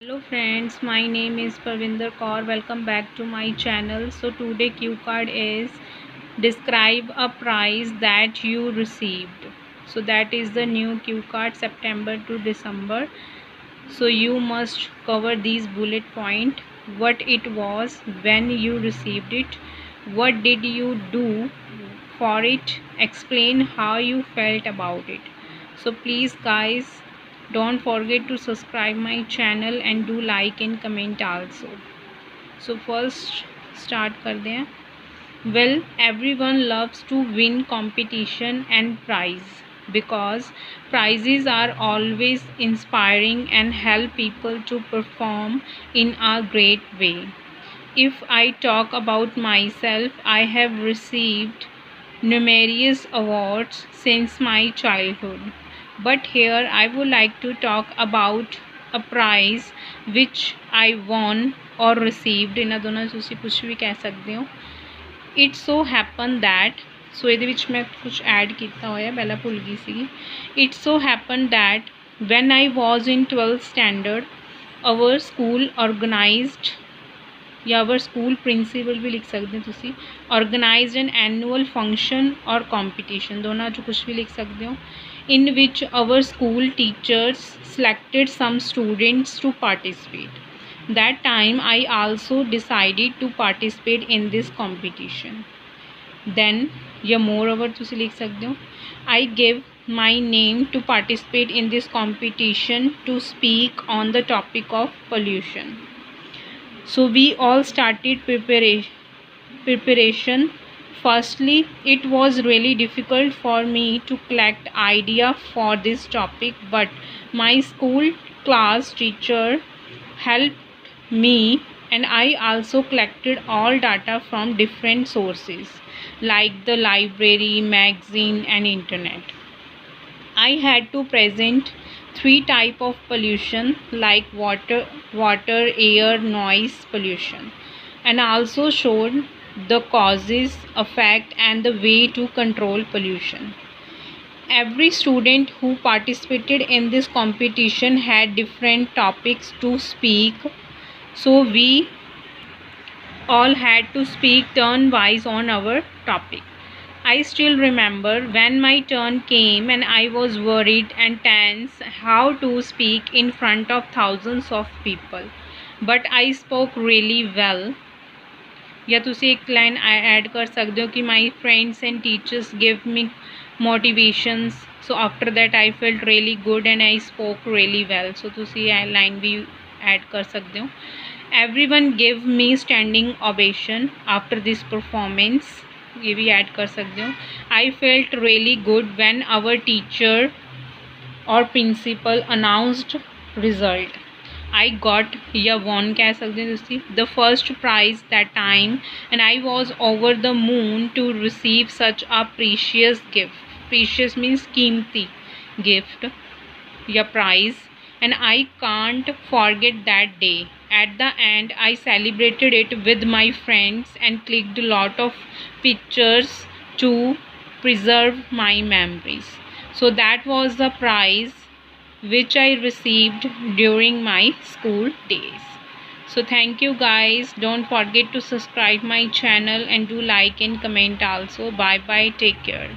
Hello friends, my name is Parvinder Kaur. Welcome back to my channel. So today cue card is describe a prize that you received. So that is the new cue card September to December. So you must cover these bullet point. What it was, when you received it, what did you do for it, explain how you felt about it. So please guys, don't forget to subscribe my channel and do like and comment also. So first start करते हैं. Well, everyone loves to win competition and prize because prizes are always inspiring and help people to perform in a great way. If I talk about myself, I have received numerous awards since my childhood. But here I would like to talk about a prize which I won or received. ਇਹਨਾਂ ਦੋਨਾਂ 'ਚ ਤੁਸੀਂ ਕੁਛ ਵੀ ਕਹਿ ਸਕਦੇ ਹੋ. It so happened that, ਸੋ ਇਹਦੇ ਵਿੱਚ ਮੈਂ ਕੁਛ ਐਡ ਕੀਤਾ ਹੋਇਆ, ਪਹਿਲਾਂ ਭੁੱਲ ਗਈ ਸੀਗੀ. It so happened that when I was in 12th standard, our school organized, या our school principal भी लिख सकते हैं तुसी, organized an annual function or competition, दोनों जो कुछ भी लिख सकते हो, in which our school teachers selected some students to participate. That time I also decided to participate in this competition. Then या moreover तुसी लिख सकते हो, I gave my name to participate in this competition to speak on the topic of pollution. So we all started preparation. Firstly, it was really difficult for me to collect idea for this topic, but my school class teacher helped me, and I also collected all data from different sources like the library, magazine and internet. I had to present 3 type of pollution like water, air, noise pollution, and also showed the causes, effect and the way to control pollution. Every student who participated in this competition had different topics to speak, so we all had to speak turn wise on our topic. I still remember when my turn came and I was worried and tense how to speak in front of thousands of people. But I spoke really well. या तुसी एक line add कर सकते हो कि my friends and teachers gave me motivations. So after that I felt really good and I spoke really well. So तुसी line भी add कर सकते हो. Everyone gave me standing ovation after this performance. ये भी ऐड कर सकते हो. I felt really good when our teacher or principal announced result. I got या won कह सकते हैं तुसी the first prize that time, and I was over the moon to receive such a precious gift. Precious means कीमती gift या prize, and I can't forget that day. At the end, I celebrated it with my friends and clicked a lot of pictures to preserve my memories. So that was the prize which I received during my school days. So thank you guys. Don't forget to subscribe my channel and do like and comment also. Bye bye. Take care.